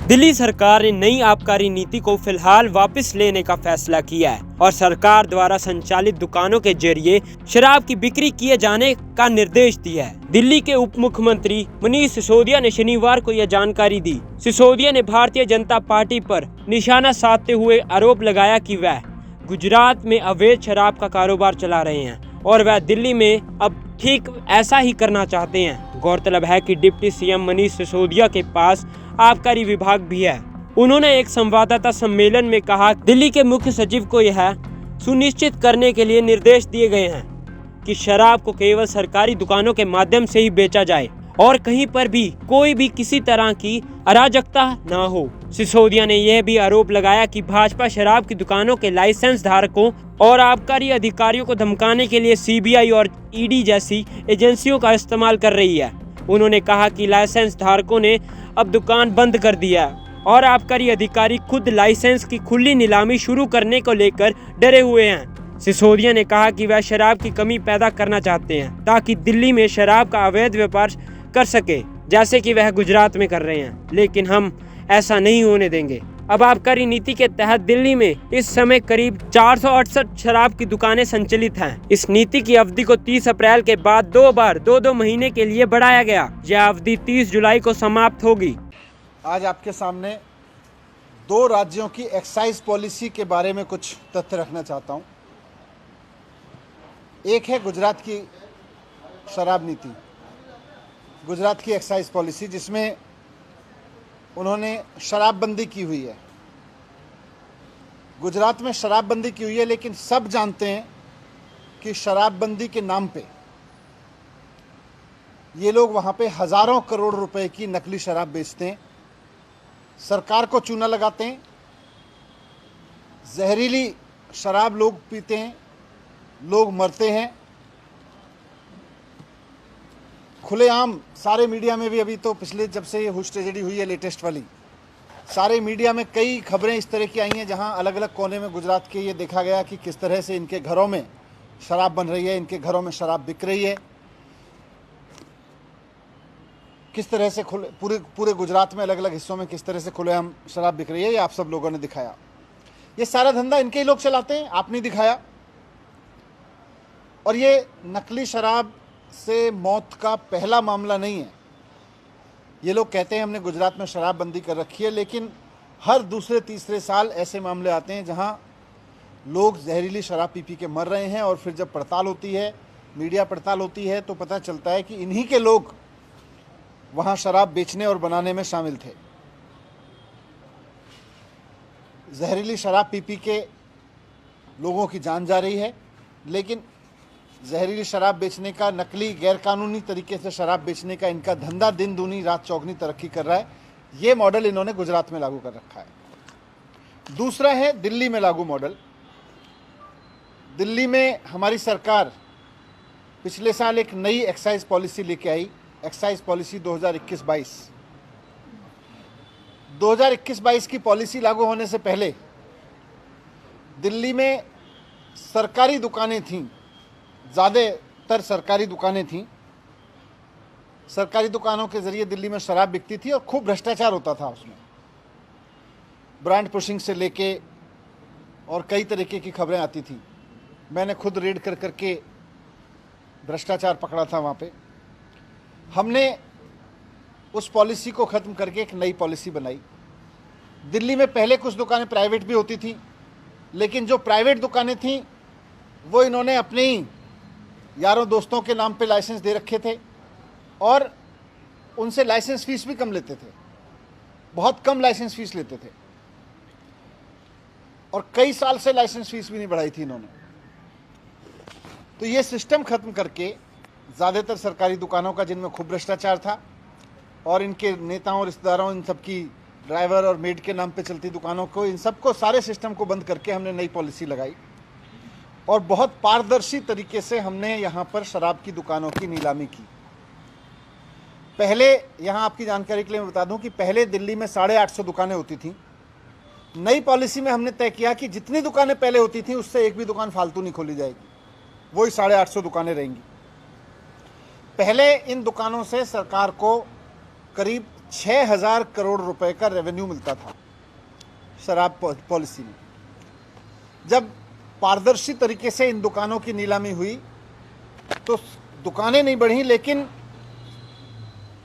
दिल्ली सरकार ने नई आबकारी नीति को फिलहाल वापस लेने का फैसला किया है और सरकार द्वारा संचालित दुकानों के जरिए शराब की बिक्री किए जाने का निर्देश दिया है। दिल्ली के उप मुख्यमंत्री मनीष सिसोदिया ने शनिवार को यह जानकारी दी। सिसोदिया ने भारतीय जनता पार्टी पर निशाना साधते हुए आरोप लगाया कि वह गुजरात में अवैध शराब का कारोबार चला रहे हैं और वह दिल्ली में अब ठीक ऐसा ही करना चाहते हैं। गौरतलब है कि डिप्टी सीएम मनीष सिसोदिया के पास आबकारी विभाग भी है। उन्होंने एक संवाददाता सम्मेलन में कहा, दिल्ली के मुख्य सचिव को यह सुनिश्चित करने के लिए निर्देश दिए गए हैं कि शराब को केवल सरकारी दुकानों के माध्यम से ही बेचा जाए और कहीं पर भी कोई भी किसी तरह की अराजकता न हो। सिसोदिया ने यह भी आरोप लगाया कि भाजपा शराब की दुकानों के लाइसेंस धारकों और आबकारी अधिकारियों को धमकाने के लिए सीबीआई और ईडी जैसी एजेंसियों का इस्तेमाल कर रही है। उन्होंने कहा कि लाइसेंस धारकों ने अब दुकान बंद कर दिया और आबकारी अधिकारी खुद लाइसेंस की खुली नीलामी शुरू करने को लेकर डरे हुए हैं। सिसोदिया ने कहा कि वह शराब की कमी पैदा करना चाहते हैं ताकि दिल्ली में शराब का अवैध व्यापार कर सके, जैसे कि वह गुजरात में कर रहे हैं, लेकिन हम ऐसा नहीं होने देंगे। अब आबकारी नीति के तहत दिल्ली में इस समय करीब 468 शराब की दुकानें संचालित हैं। इस नीति की अवधि को 30 अप्रैल के बाद दो बार 2-2 महीने के लिए बढ़ाया गया। यह अवधि 30 जुलाई को समाप्त होगी। आज आपके सामने 2 राज्यों की एक्साइज पॉलिसी के बारे में कुछ तथ्य रखना चाहता हूं। एक है गुजरात की शराब नीति, गुजरात की एक्साइज पॉलिसी, जिसमें उन्होंने शराबबंदी की हुई है। गुजरात में शराबबंदी की हुई है, लेकिन सब जानते हैं कि शराबबंदी के नाम पे ये लोग वहाँ पे हजारों करोड़ रुपए की नकली शराब बेचते हैं, सरकार को चूना लगाते हैं, जहरीली शराब लोग पीते हैं, लोग मरते हैं। खुलेआम सारे मीडिया में भी, अभी तो पिछले जब से ये हुश ट्रेजेडी हुई है लेटेस्ट वाली, सारे मीडिया में कई खबरें इस तरह की आई हैं जहां अलग अलग कोने में गुजरात के ये देखा गया कि किस तरह से इनके घरों में शराब बन रही है, इनके घरों में शराब बिक रही है, किस तरह से पूरे गुजरात में अलग अलग हिस्सों में किस तरह से खुलेआम शराब बिक रही है। ये आप सब लोगों ने दिखाया। ये सारा धंधा इनके ही लोग चलाते हैं, आपने दिखाया। और ये नकली शराब से मौत का पहला मामला नहीं है। ये लोग कहते हैं हमने गुजरात में शराबबंदी कर रखी है, लेकिन हर दूसरे तीसरे साल ऐसे मामले आते हैं जहां लोग जहरीली शराब पी के मर रहे हैं। और फिर जब पड़ताल होती है, मीडिया पड़ताल होती है, तो पता चलता है कि इन्हीं के लोग वहां शराब बेचने और बनाने में शामिल थे। जहरीली शराब पी के लोगों की जान जा रही है, लेकिन जहरीली शराब बेचने का, नकली गैरकानूनी तरीके से शराब बेचने का इनका धंधा दिन दूनी रात चौगनी तरक्की कर रहा है। ये मॉडल इन्होंने गुजरात में लागू कर रखा है। दूसरा है दिल्ली में लागू मॉडल। दिल्ली में हमारी सरकार पिछले साल एक नई एक्साइज पॉलिसी लेके आई, एक्साइज पॉलिसी 2021-22। 2021-22 की पॉलिसी लागू होने से पहले दिल्ली में सरकारी दुकानें थीं, ज़्यादातर सरकारी दुकानें थीं। सरकारी दुकानों के ज़रिए दिल्ली में शराब बिकती थी और खूब भ्रष्टाचार होता था उसमें, ब्रांड पुशिंग से लेके और कई तरीके की खबरें आती थी। मैंने खुद रेड कर करके भ्रष्टाचार पकड़ा था वहाँ पे। हमने उस पॉलिसी को ख़त्म करके एक नई पॉलिसी बनाई। दिल्ली में पहले कुछ दुकानें प्राइवेट भी होती थी, लेकिन जो प्राइवेट दुकानें थीं वो इन्होंने अपने ही यारों दोस्तों के नाम पे लाइसेंस दे रखे थे और उनसे लाइसेंस फीस भी कम लेते थे, बहुत कम लाइसेंस फीस लेते थे। और कई साल से लाइसेंस फीस भी नहीं बढ़ाई थी इन्होंने। तो ये सिस्टम खत्म करके ज़्यादातर सरकारी दुकानों का, जिनमें खूब भ्रष्टाचार था, और इनके नेताओं, रिश्तेदारों, इन सबकी ड्राइवर और मेड के नाम पे चलती दुकानों को, इन सबको, सारे सिस्टम को बंद करके हमने नई पॉलिसी लगाई और बहुत पारदर्शी तरीके से हमने यहाँ पर शराब की दुकानों की नीलामी की। पहले, यहाँ आपकी जानकारी के लिए मैं बता दूं कि पहले दिल्ली में 850 दुकानें होती थीं। नई पॉलिसी में हमने तय किया कि जितनी दुकानें पहले होती थीं उससे एक भी दुकान फालतू नहीं खोली जाएगी, वही 850 दुकानें रहेंगी। पहले इन दुकानों से सरकार को करीब 6,000 करोड़ रुपए का रेवेन्यू मिलता था शराब पॉलिसी में। जब पारदर्शी तरीके से इन दुकानों की नीलामी हुई तो दुकानें नहीं बढ़ी, लेकिन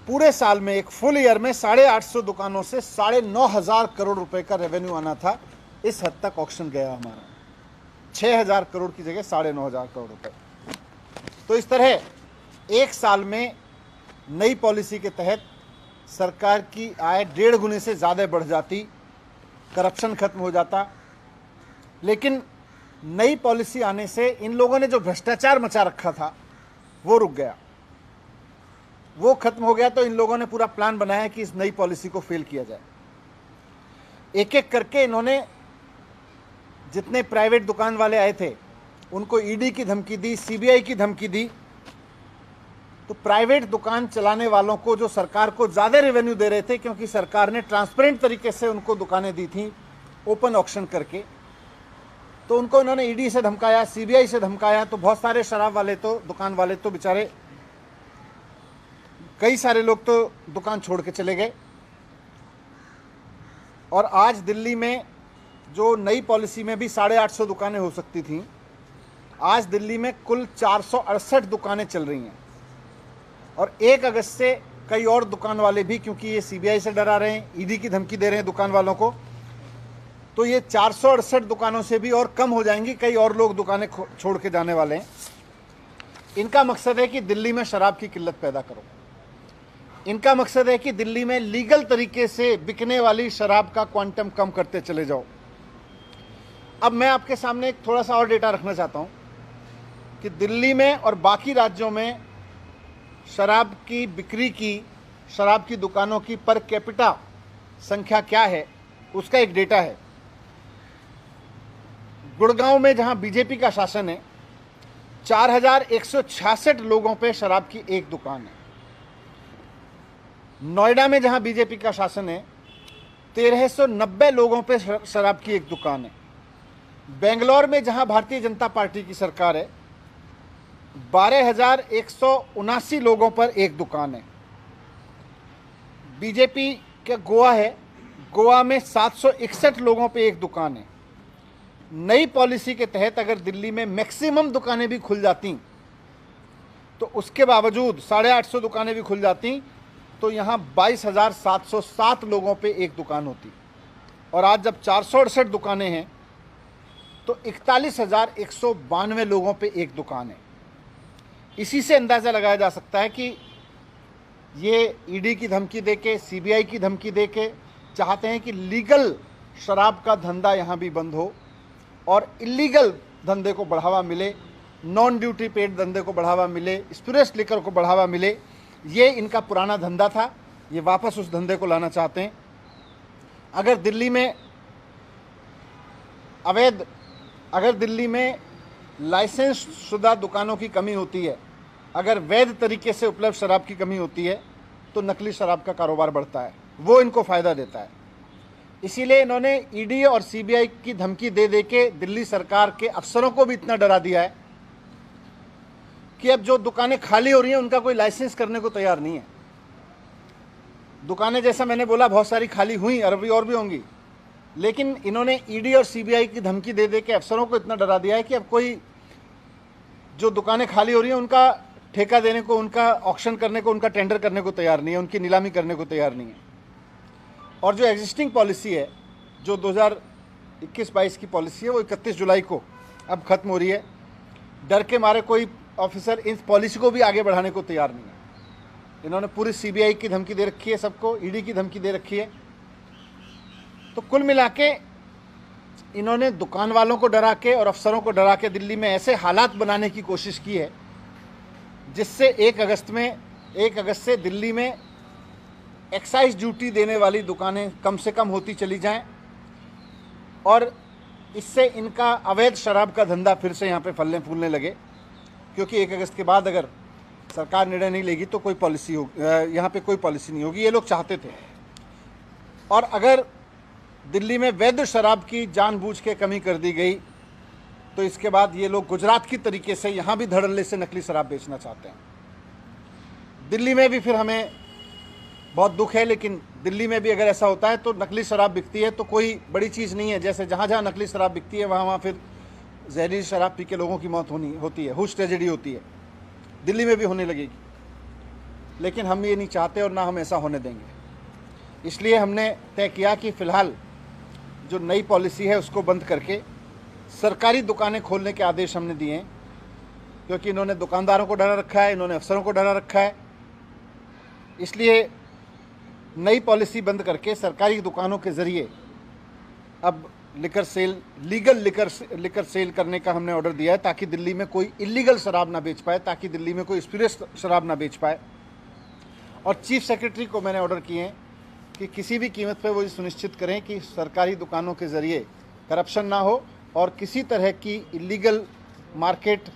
पूरे साल में, एक फुल ईयर में 850 दुकानों से 9,500 करोड़ रुपए का रेवेन्यू आना था। इस हद तक ऑक्शन गया हमारा, 6,000 करोड़ की जगह 9,500 करोड़ रुपए। तो इस तरह एक साल में नई पॉलिसी के तहत सरकार की आय 1.5 गुने से ज़्यादा बढ़ जाती, करप्शन खत्म हो जाता। लेकिन नई पॉलिसी आने से इन लोगों ने जो भ्रष्टाचार मचा रखा था वो रुक गया, वो खत्म हो गया। तो इन लोगों ने पूरा प्लान बनाया कि इस नई पॉलिसी को फेल किया जाए। एक एक करके इन्होंने जितने प्राइवेट दुकान वाले आए थे उनको ईडी की धमकी दी, सीबीआई की धमकी दी। तो प्राइवेट दुकान चलाने वालों को, जो सरकार को ज़्यादा रेवेन्यू दे रहे थे, क्योंकि सरकार ने ट्रांसपेरेंट तरीके से उनको दुकानें दी थी ओपन ऑक्शन करके, तो उनको इन्होंने ईडी से धमकाया, सीबीआई से धमकाया। तो बहुत सारे शराब वाले तो, दुकान वाले तो बेचारे, कई सारे लोग तो दुकान छोड़ के चले गए। और आज दिल्ली में जो नई पॉलिसी में भी 850 दुकानें हो सकती थीं, आज दिल्ली में कुल 468 दुकानें चल रही हैं। और 1 अगस्त से कई और दुकान वाले भी, क्योंकि ये सीबीआई से डरा रहे हैं, ईडी की धमकी दे रहे हैं दुकान वालों को, तो ये 468 दुकानों से भी और कम हो जाएंगी। कई और लोग दुकानें छोड़ के जाने वाले हैं। इनका मकसद है कि दिल्ली में शराब की किल्लत पैदा करो। इनका मकसद है कि दिल्ली में लीगल तरीके से बिकने वाली शराब का क्वांटम कम करते चले जाओ। अब मैं आपके सामने एक थोड़ा सा और डेटा रखना चाहता हूं कि दिल्ली में और बाकी राज्यों में शराब की बिक्री की, शराब की दुकानों की पर कैपिटा संख्या क्या है, उसका एक डेटा है। गुड़गांव में, जहां बीजेपी का शासन है, 4,166 लोगों पे शराब की एक दुकान है। नोएडा में, जहां बीजेपी का शासन है, 1,390 लोगों पे शराब की एक दुकान है। बेंगलोर में, जहां भारतीय जनता पार्टी की सरकार है, 12,179 लोगों पर एक दुकान है। बीजेपी का गोवा है, गोवा में 761 लोगों पे एक दुकान है। नई पॉलिसी के तहत अगर दिल्ली में मैक्सिमम दुकानें भी खुल जाती, तो उसके बावजूद 850 दुकानें भी खुल जाती, तो यहाँ 22,707 लोगों पे एक दुकान होती। और आज जब 468 दुकानें हैं तो 41,192 लोगों पे एक दुकान है। इसी से अंदाज़ा लगाया जा सकता है कि ये ईडी की धमकी देके, सीबीआई की धमकी देके चाहते हैं कि लीगल शराब का धंधा यहाँ भी बंद हो और इलीगल धंधे को बढ़ावा मिले, नॉन ड्यूटी पेड धंधे को बढ़ावा मिले, स्पिरिट्स लिकर को बढ़ावा मिले। ये इनका पुराना धंधा था, ये वापस उस धंधे को लाना चाहते हैं। अगर दिल्ली में लाइसेंस शुदा दुकानों की कमी होती है, अगर वैध तरीके से उपलब्ध शराब की कमी होती है, तो नकली शराब का कारोबार बढ़ता है, वो इनको फ़ायदा देता है। इसीलिए इन्होंने ईडी और सीबीआई की धमकी दे दे के दिल्ली सरकार के अफसरों को भी इतना डरा दिया है कि अब जो दुकानें खाली हो रही हैं उनका कोई लाइसेंस करने को तैयार नहीं है। दुकानें, जैसा मैंने बोला, बहुत सारी खाली हुई, अरबी और भी होंगी, लेकिन इन्होंने ईडी और सीबीआई की धमकी दे दे के अफसरों को इतना डरा दिया है कि अब कोई जो दुकानें खाली हो रही हैं उनका ठेका देने को, उनका ऑक्शन करने को, उनका टेंडर करने को तैयार नहीं है, उनकी नीलामी करने को तैयार नहीं है। और जो एग्जिस्टिंग पॉलिसी है, जो 2021-22 की पॉलिसी है, वो 31 जुलाई को अब ख़त्म हो रही है। डर के मारे कोई ऑफिसर इस पॉलिसी को भी आगे बढ़ाने को तैयार नहीं है। इन्होंने पूरी सीबीआई की धमकी दे रखी है, सबको ईडी की धमकी दे रखी है। तो कुल मिला के इन्होंने दुकान वालों को डरा के और अफसरों को डरा के दिल्ली में ऐसे हालात बनाने की कोशिश की है जिससे 1 अगस्त से दिल्ली में एक्साइज ड्यूटी देने वाली दुकानें कम से कम होती चली जाएं और इससे इनका अवैध शराब का धंधा फिर से यहाँ पे फलने फूलने लगे। क्योंकि 1 अगस्त के बाद अगर सरकार निर्णय नहीं लेगी तो कोई पॉलिसी हो, यहाँ पे कोई पॉलिसी नहीं होगी, ये लोग चाहते थे। और अगर दिल्ली में वैध शराब की जानबूझ के कमी कर दी गई तो इसके बाद ये लोग गुजरात की तरीके से यहाँ भी धड़ल्ले से नकली शराब बेचना चाहते हैं। दिल्ली में भी फिर हमें बहुत दुख है, लेकिन दिल्ली में भी अगर ऐसा होता है तो नकली शराब बिकती है तो कोई बड़ी चीज़ नहीं है। जैसे जहाँ जहाँ नकली शराब बिकती है वहाँ वहाँ फिर जहरीली शराब पी के लोगों की मौत होती है, हुश ट्रेजेडी होती है। दिल्ली में भी होने लगेगी, लेकिन हम ये नहीं चाहते और ना हम ऐसा होने देंगे। इसलिए हमने तय किया कि फ़िलहाल जो नई पॉलिसी है उसको बंद करके सरकारी दुकानें खोलने के आदेश हमने दिए हैं, क्योंकि इन्होंने दुकानदारों को डरा रखा है, इन्होंने अफसरों को डरा रखा है। इसलिए नई पॉलिसी बंद करके सरकारी दुकानों के ज़रिए अब लीगल लिकर सेल करने का हमने ऑर्डर दिया है, ताकि दिल्ली में कोई इलीगल शराब ना बेच पाए, ताकि दिल्ली में कोई स्पिरिट शराब ना बेच पाए। और चीफ सेक्रेटरी को मैंने ऑर्डर किए हैं कि किसी भी कीमत पर वो ये सुनिश्चित करें कि सरकारी दुकानों के ज़रिए करप्शन ना हो और किसी तरह की इलीगल मार्केट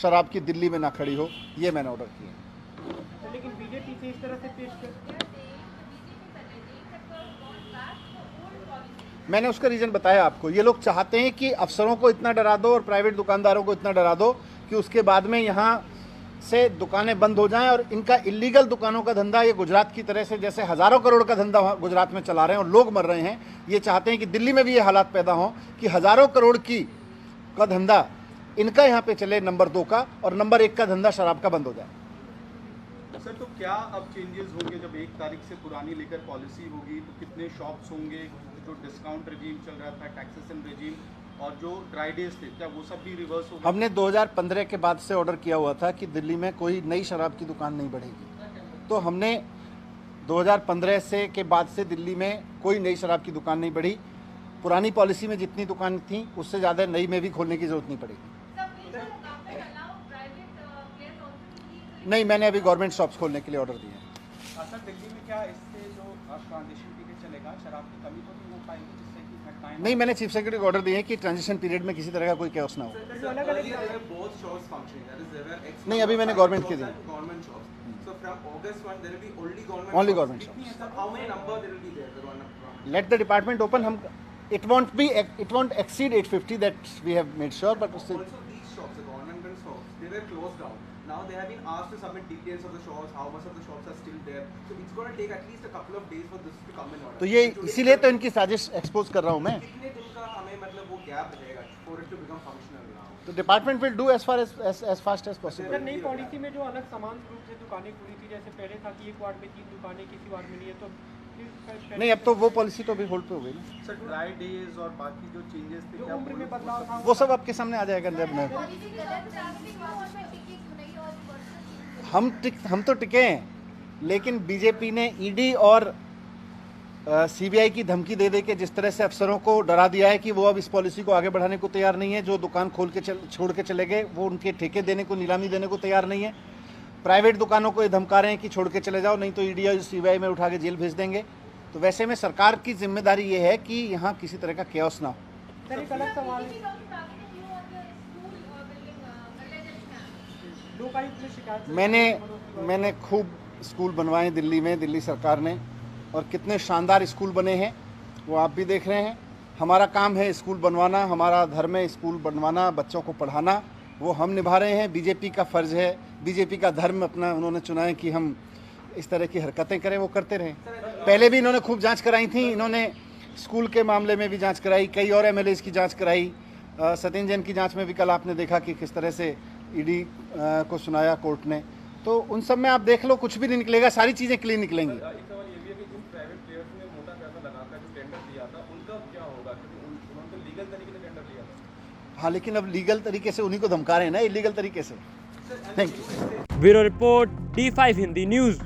शराब की दिल्ली में ना खड़ी हो। ये मैंने ऑर्डर किए हैं। लेकिन बीजेपी से इस तरह से पेश कर, मैंने उसका रीज़न बताया आपको। ये लोग चाहते हैं कि अफसरों को इतना डरा दो और प्राइवेट दुकानदारों को इतना डरा दो कि उसके बाद में यहाँ से दुकानें बंद हो जाएं और इनका इलीगल दुकानों का धंधा ये गुजरात की तरह से जैसे हज़ारों करोड़ का धंधा गुजरात में चला रहे हैं और लोग मर रहे हैं, ये चाहते हैं कि दिल्ली में भी ये हालात पैदा हों कि हज़ारों करोड़ का धंधा इनका यहाँ पे चले, नंबर 2 का, और नंबर 1 का धंधा शराब का बंद हो जाए। सर, तो क्या अब चेंजेस होंगे जब 1 तारीख से पुरानी लेकर पॉलिसी होगी? तो कितने शॉप्स होंगे? जो डिस्काउंट रेजीम चल रहा था, टैक्सेशन रेजीम, और जो ड्राई डेज थे, क्या वो सब भी रिवर्स होगा? हमने 2015 के बाद से ऑर्डर किया हुआ था कि दिल्ली में कोई नई शराब की दुकान नहीं बढ़ेगी, तो हमने 2015 से के बाद से दिल्ली में कोई नई शराब की दुकान नहीं बढ़ी। पुरानी पॉलिसी में जितनी दुकान थी उससे ज़्यादा नई में भी खोलने की ज़रूरत नहीं पड़ेगी। नहीं, मैंने अभी गवर्नमेंट शॉप्स खोलने के लिए ऑर्डर दिए हैं। सर, दिल्ली में क्या इससे जो ट्रांजिशन पीरियड चलेगा, शराब की कमी तो नहीं हो पाएगी, जिससे कि घटनाएं? नहीं, मैंने चीफ सेक्रेटरी को ऑर्डर दिए हैं कि ट्रांजिशन पीरियड में किसी तरह का कोई कैओस ना हो। नहीं, अभी मैंने गवर्नमेंट के दिए, only government shops. Let the department open. हम it won't exceed 850, that we have made sure, but still. Also these shops, the government run shops, they were closed down. Now they have been asked to submit details of the shops, how much of the shops are still there. So it's going to take at least a couple of days for this to come in order. तो ये इसीलिए तो इनकी साजिश expose कर रहा हूँ मैं। कितने दिन का हमें मतलब वो गैप रहेगा for it to become functional now? तो department will do as fast as possible। Sir, नई पॉलिसी में जो अलग समान रूप से दुकानें खुली थी, जैसे पहले था कि एक वार्ड में 3 दुकानें, किसी वार्ड में नहीं है, तो नहीं, अब तो वो पॉलिसी तो अभी होल्ड पे हो गई ना। सर, ड्राई डेज और बाकी जो चेंजेस थे, जो क्या उम्र में बदलाव था, वो सब आपके सामने आ जाएगा जब मैं हम तो टिके हैं, लेकिन बीजेपी ने ईडी और सीबीआई की धमकी दे के जिस तरह से अफसरों को डरा दिया है कि वो अब इस पॉलिसी को आगे बढ़ाने को तैयार नहीं है। जो दुकान छोड़ के चले गए वो उनके ठेके देने को, नीलामी देने को तैयार नहीं है। प्राइवेट दुकानों को ये धमका रहे हैं कि छोड़ के चले जाओ, नहीं तो ईडी और सीबीआई में उठा के जेल भेज देंगे। तो वैसे में सरकार की जिम्मेदारी ये है कि यहाँ किसी तरह का कैओस ना हो। सर, एक अलग सवाल, लोकायुक्त ने शिकायत, मैंने खूब स्कूल बनवाए दिल्ली में, दिल्ली सरकार ने, और कितने शानदार स्कूल बने हैं वो आप भी देख रहे हैं। हमारा काम है स्कूल बनवाना, हमारा धर्म है स्कूल बनवाना, बच्चों को पढ़ाना, वो हम निभा रहे हैं। बीजेपी का फ़र्ज़ है, बीजेपी का धर्म अपना उन्होंने चुना है कि हम इस तरह की हरकतें करें, वो करते रहें। पहले भी इन्होंने खूब जांच कराई थी, इन्होंने स्कूल के मामले में भी जांच कराई, कई और एमएलएज की जांच कराई, सत्येंद्र जैन की जांच में भी कल आपने देखा कि किस तरह से ईडी को सुनाया कोर्ट ने। तो उन सब में आप देख लो, कुछ भी नहीं निकलेगा, सारी चीज़ें क्लीन निकलेंगी। हाँ, लेकिन अब लीगल तरीके से उन्हीं को धमका रहे हैं ना, इलीगल तरीके से। Thank you. Bureau report D5 Hindi news.